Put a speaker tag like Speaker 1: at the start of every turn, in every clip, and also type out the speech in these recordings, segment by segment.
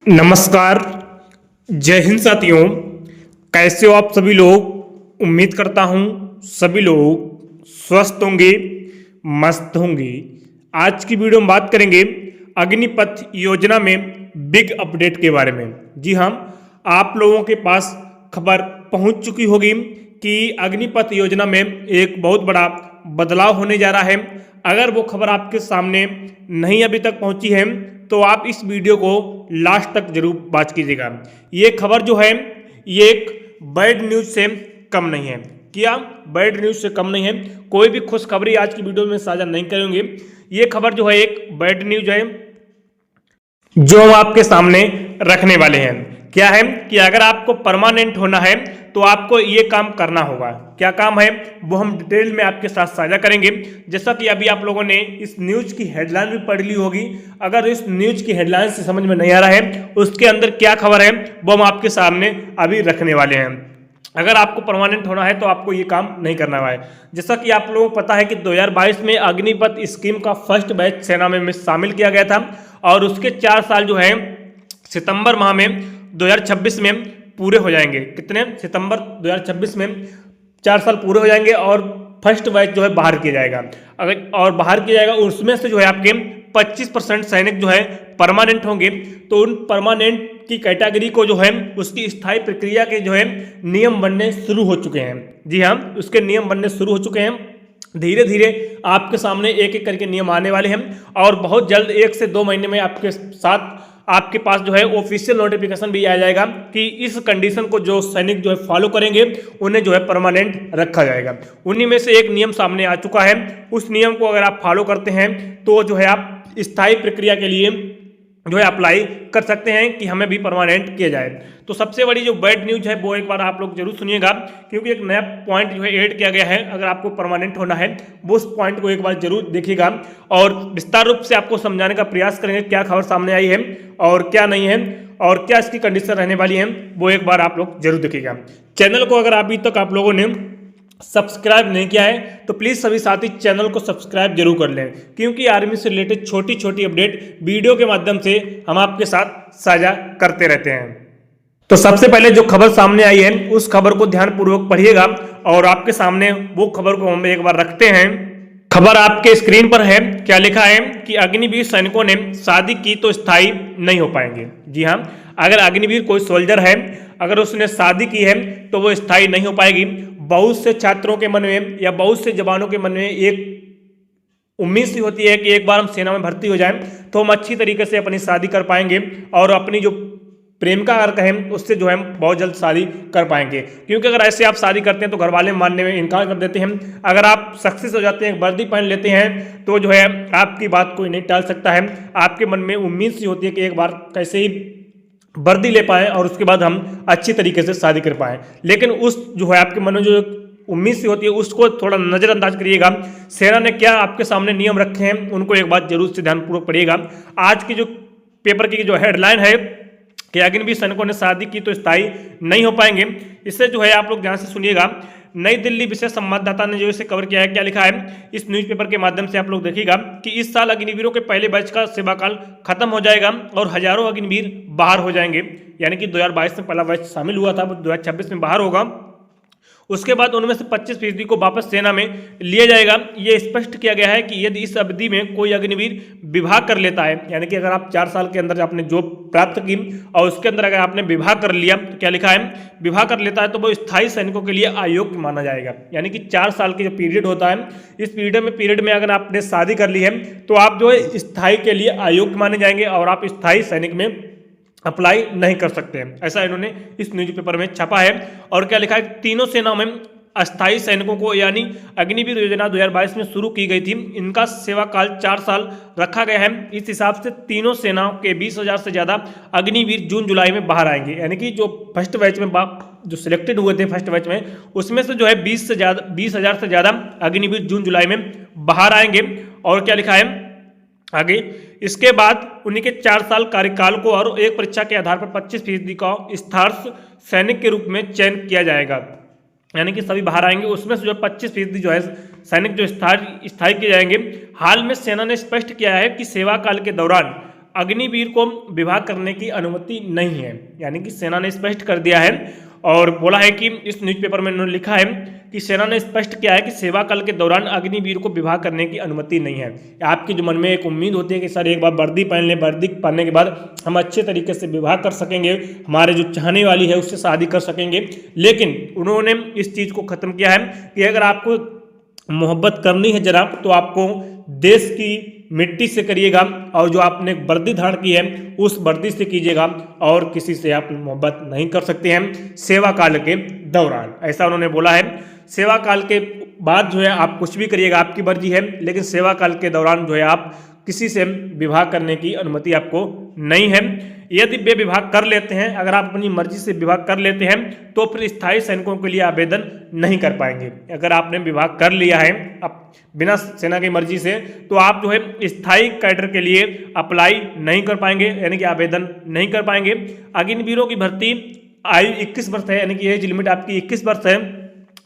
Speaker 1: नमस्कार। जय हिंद साथियों, कैसे हो आप सभी लोग। उम्मीद करता हूँ सभी लोग स्वस्थ होंगे, मस्त होंगे। आज की वीडियो में बात करेंगे अग्निपथ योजना में बिग अपडेट के बारे में। जी हाँ, आप लोगों के पास खबर पहुंच चुकी होगी कि अग्निपथ योजना में एक बहुत बड़ा बदलाव होने जा रहा है। अगर वो खबर आपके सामने नहीं अभी तक पहुंची है तो आप इस वीडियो को लास्ट तक जरूर वॉच कीजिएगा। ये खबर जो है ये एक बैड न्यूज से कम नहीं है। क्या बैड न्यूज से कम नहीं है? कोई भी खुशखबरी आज की वीडियो में साझा नहीं करेंगे। ये खबर जो है एक बैड न्यूज है जो हम आपके सामने रखने वाले हैं। क्या है कि अगर आपको परमानेंट होना है तो आपको ये काम करना होगा। क्या काम है वो हम डिटेल में आपके साथ साझा करेंगे। जैसा कि अभी आप लोगों ने इस न्यूज की हेडलाइन भी पढ़ ली होगी। अगर इस न्यूज की हेडलाइन से समझ में नहीं आ रहा है उसके अंदर क्या खबर है वो हम आपके सामने अभी रखने वाले हैं। अगर आपको परमानेंट होना है तो आपको ये काम नहीं करना है। जैसा कि आप लोगों को पता है कि 2022 में अग्निपथ स्कीम का फर्स्ट बैच सेना में शामिल किया गया था और उसके 4 साल जो है सितंबर माह में 2026 में पूरे हो जाएंगे। कितने? सितंबर 2026 में 4 साल पूरे हो जाएंगे और फर्स्ट बैच जो है बाहर किया जाएगा। अगर और बाहर किया जाएगा उसमें से जो है आपके 25% सैनिक जो है परमानेंट होंगे। तो उन परमानेंट की कैटेगरी को जो है उसकी स्थायी प्रक्रिया के जो है नियम बनने शुरू हो चुके हैं। जी हाँ, उसके नियम बनने शुरू हो चुके हैं। धीरे धीरे आपके सामने एक एक करके नियम आने वाले हैं और बहुत जल्द 1 से 2 महीने में आपके साथ आपके पास जो है ऑफिशियल नोटिफिकेशन भी आ जाएगा कि इस कंडीशन को जो सैनिक जो है फॉलो करेंगे उन्हें जो है परमानेंट रखा जाएगा। उन्हीं में से एक नियम सामने आ चुका है। उस नियम को अगर आप फॉलो करते हैं तो जो है आप स्थायी प्रक्रिया के लिए जो है अप्लाई कर सकते हैं कि हमें भी परमानेंट किया जाए। तो सबसे बड़ी जो बैड न्यूज है वो एक बार आप लोग जरूर सुनिएगा क्योंकि एक नया पॉइंट जो है ऐड किया गया है। अगर आपको परमानेंट होना है वो उस पॉइंट को एक बार जरूर देखिएगा और विस्तार रूप से आपको समझाने का प्रयास करेंगे क्या खबर सामने आई है और क्या नहीं है और क्या इसकी कंडीशन रहने वाली है वो एक बार आप लोग जरूर देखिएगा। चैनल को अगर अभी तक आप लोगों ने सब्सक्राइब नहीं किया है तो प्लीज़ सभी साथी चैनल को सब्सक्राइब जरूर कर लें क्योंकि आर्मी से रिलेटेड छोटी छोटी अपडेट वीडियो के माध्यम से हम आपके साथ साझा करते रहते हैं। तो सबसे पहले जो खबर सामने आई है उस खबर को ध्यानपूर्वक पढ़िएगा और आपके सामने वो खबर को हम एक बार रखते हैं। खबर आपके स्क्रीन पर है। क्या लिखा है कि अग्निवीर सैनिकों ने शादी की तो स्थायी नहीं हो पाएंगे। जी हाँ, अगर अग्निवीर कोई सोल्जर है अगर उसने शादी की है तो वो स्थायी नहीं हो पाएगी। बहुत से छात्रों के मन में या बहुत से जवानों के मन में एक उम्मीद सी होती है कि एक बार हम सेना में भर्ती हो जाएं तो हम अच्छी तरीके से अपनी शादी कर पाएंगे और अपनी जो प्रेमिका अगर कहें उससे जो है बहुत जल्द शादी कर पाएंगे। क्योंकि अगर ऐसे आप शादी करते हैं तो घर वाले मानने में इनकार कर देते हैं। अगर आप सक्सेस हो जाते हैं, वर्दी पहन लेते हैं तो जो है आपकी बात कोई नहीं टाल सकता है। आपके मन में उम्मीद सी होती है कि एक बार कैसे ही वर्दी ले पाएं और उसके बाद हम अच्छी तरीके से शादी कर पाएं। लेकिन उस जो है आपके मन में जो उम्मीद सी होती है उसको थोड़ा नज़रअंदाज करिएगा। सेना ने क्या आपके सामने नियम रखे हैं उनको एक बात जरूर से ध्यानपूर्वक पढ़िएगा। आज की जो पेपर की जो हेडलाइन है कि अग्निवीर सैनिकों ने शादी की तो स्थायी नहीं हो पाएंगे, इससे जो है आप लोग ध्यान से सुनिएगा। नई दिल्ली विशेष संवाददाता ने जो इसे कवर किया है, क्या लिखा है इस न्यूज़पेपर के माध्यम से आप लोग देखिएगा कि इस साल अग्निवीरों के पहले बैच का सेवाकाल खत्म हो जाएगा और हजारों अग्निवीर बाहर हो जाएंगे। यानी कि 2022 में पहला बैच शामिल हुआ था, 2026 में बाहर होगा। उसके बाद उनमें से 25% को वापस सेना में लिया जाएगा। ये स्पष्ट किया गया है कि यदि इस अवधि में कोई अग्निवीर विवाह कर लेता है, यानी कि अगर आप 4 साल के अंदर आपने जॉब प्राप्त की और उसके अंदर अगर आपने विवाह कर लिया तो क्या लिखा है विवाह कर लेता है तो वो स्थायी सैनिकों के लिए अयोग्य माना जाएगा। यानी कि 4 साल की जो पीरियड होता है इस पीरियड में अगर आपने शादी कर ली है तो आप जो है स्थायी के लिए अयोग्य माने जाएंगे और आप स्थायी सैनिक में अप्लाई नहीं कर सकते हैं। ऐसा इन्होंने इस न्यूज़पेपर में छापा है। और क्या लिखा है तीनों सेनाओं में अस्थायी सैनिकों को यानी अग्निवीर योजना 2022 में शुरू की गई थी, इनका सेवा काल 4 साल रखा गया है। इस हिसाब से तीनों सेनाओं के 20,000 से ज़्यादा अग्निवीर जून जुलाई में बाहर आएंगे। यानी कि जो फर्स्ट बैच में जो सिलेक्टेड हुए थे फर्स्ट बैच में उसमें से जो है 20,000 से ज़्यादा अग्निवीर जून जुलाई में बाहर आएंगे। और क्या लिखा है आगे, इसके बाद उन्हीं के 4 साल कार्यकाल को और एक परीक्षा के आधार पर 25% का स्थायी सैनिक के रूप में चयन किया जाएगा। यानी कि सभी बाहर आएंगे, उसमें से जो 25% जो है सैनिक जो स्थायी किए जाएंगे। हाल में सेना ने स्पष्ट किया है कि सेवा काल के दौरान अग्निवीर को विवाह करने की अनुमति नहीं है, यानी कि सेना ने स्पष्ट कर दिया है और बोला है कि इस न्यूज़पेपर में उन्होंने लिखा है कि सेना ने स्पष्ट किया है कि सेवा काल के दौरान अग्निवीर को विवाह करने की अनुमति नहीं है। आपके जो मन में एक उम्मीद होती है कि सर एक बार वर्दी पहन लें, वर्दी पहनने के बाद हम अच्छे तरीके से विवाह कर सकेंगे, हमारे जो चाहने वाली है उससे शादी कर सकेंगे, लेकिन उन्होंने इस चीज़ को ख़त्म किया है कि अगर आपको मोहब्बत करनी है जनाब तो आपको देश की मिट्टी से करिएगा और जो आपने वर्दी धारण की है उस वर्दी से कीजिएगा और किसी से आप मोहब्बत नहीं कर सकते हैं सेवा काल के दौरान, ऐसा उन्होंने बोला है। सेवा काल के बाद जो है आप कुछ भी करिएगा, आपकी मर्जी है, लेकिन सेवा काल के दौरान जो है आप किसी से विवाह करने की अनुमति आपको नहीं है। यदि वे विवाह कर लेते हैं, अगर आप अपनी मर्जी से विवाह कर लेते हैं तो फिर स्थायी सैनिकों के लिए आवेदन नहीं कर पाएंगे। अगर आपने विवाह कर लिया है अब बिना सेना की मर्जी से तो आप जो है स्थायी कैडर के लिए अप्लाई नहीं कर पाएंगे, यानी कि आवेदन नहीं कर पाएंगे। अग्निवीरों की भर्ती आयु 21 वर्ष है, यानी कि एज लिमिट आपकी 21 वर्ष है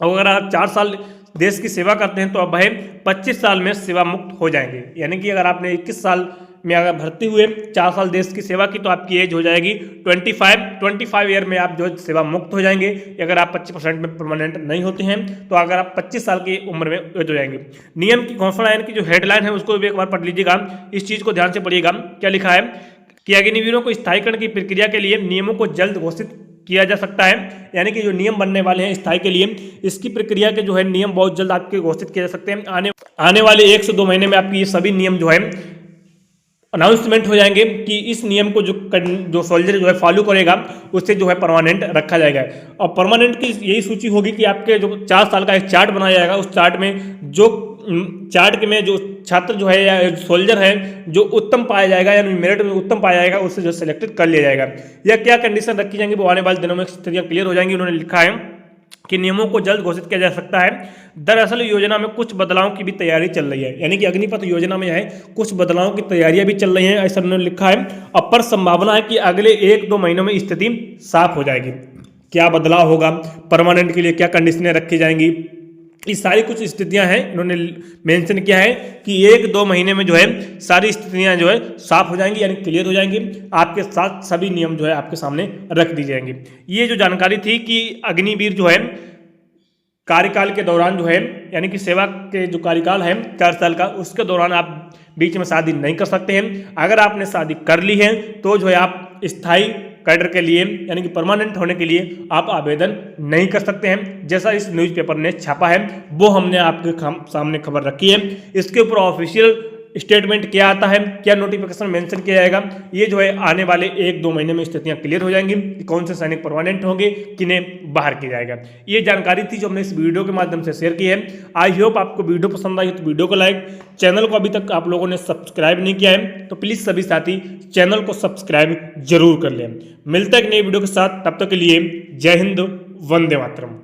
Speaker 1: और अगर आप 4 साल देश की सेवा करते हैं तो अब है 25 साल में सेवा मुक्त हो जाएंगे, यानी कि अगर आपने 21 साल में अगर भर्ती हुए 4 साल देश की सेवा की तो आपकी एज हो जाएगी 25 ईयर में आप जो सेवा मुक्त हो जाएंगे। अगर आप 25% में परमानेंट नहीं होते हैं तो अगर आप 25 साल की उम्र में एज हो जाएंगे। नियम की घोषणा यानी कि जो हेडलाइन है उसको भी एक बार पढ़ लीजिएगा, इस चीज़ को ध्यान से पढ़िएगा। क्या लिखा है कि अग्निवीरों को स्थायीकरण की प्रक्रिया के लिए नियमों को जल्द घोषित किया जा सकता है, यानी कि जो नियम बनने वाले हैं स्थायी के लिए इसकी प्रक्रिया के जो है नियम बहुत जल्द आपके घोषित किए जा सकते हैं। आने वाले 1 से 2 महीने में आपकी ये सभी नियम जो है अनाउंसमेंट हो जाएंगे कि इस नियम को जो सोल्जर जो है फॉलो करेगा उससे जो है परमानेंट रखा जाएगा। और परमानेंट की यही सूची होगी कि आपके जो 4 साल का एक चार्ट बनाया जाएगा, उस चार्ट में जो चार्ट में जो छात्र जो है या सोल्जर है जो उत्तम पाया जाएगा यानी मेरिट में उत्तम पाया जाएगा उससे जो सिलेक्टेड कर लिया जाएगा। या क्या कंडीशन रखी जाएंगी वो आने वाले दिनों में स्थितियाँ क्लियर हो जाएंगी। उन्होंने लिखा है कि नियमों को जल्द घोषित किया जा सकता है। दरअसल योजना में कुछ बदलावों की भी तैयारी चल रही है, यानी कि अग्निपथ योजना में है कुछ बदलावों की तैयारियां भी चल रही हैं, ऐसा उन्होंने लिखा है। अब पर संभावना है कि अगले 1-2 महीनों में स्थिति साफ हो जाएगी। क्या बदलाव होगा, परमानेंट के लिए क्या कंडीशनें रखी जाएंगी, ये सारी कुछ स्थितियां हैं। इन्होंने मेंशन किया है कि 1-2 महीने में जो है सारी स्थितियां जो है साफ हो जाएंगी यानी क्लियर हो जाएंगी, आपके साथ सभी नियम जो है आपके सामने रख दी जाएंगे। ये जो जानकारी थी कि अग्निवीर जो है कार्यकाल के दौरान जो है यानी कि सेवा के जो कार्यकाल है 4 साल का उसके दौरान आप बीच में शादी नहीं कर सकते हैं। अगर आपने शादी कर ली है तो जो है आप स्थायी कैडर के लिए यानी कि परमानेंट होने के लिए आप आवेदन नहीं कर सकते हैं। जैसा इस न्यूज़पेपर ने छापा है वो हमने आपके सामने खबर रखी है। इसके ऊपर ऑफिशियल स्टेटमेंट क्या आता है, क्या नोटिफिकेशन मेंशन किया जाएगा, ये जो है आने वाले 1-2 महीने में स्थितियां क्लियर हो जाएंगी कि कौन से सैनिक परमानेंट होंगे, किन्हें बाहर किया जाएगा। ये जानकारी थी जो हमने इस वीडियो के माध्यम से शेयर की है। आई होप आपको वीडियो पसंद आई तो वीडियो को लाइक, चैनल को अभी तक आप लोगों ने सब्सक्राइब नहीं किया है तो प्लीज़ सभी साथी चैनल को सब्सक्राइब जरूर कर लें। मिलता है एक नई वीडियो के साथ, तब तक के लिए जय हिंद, वंदे मातरम।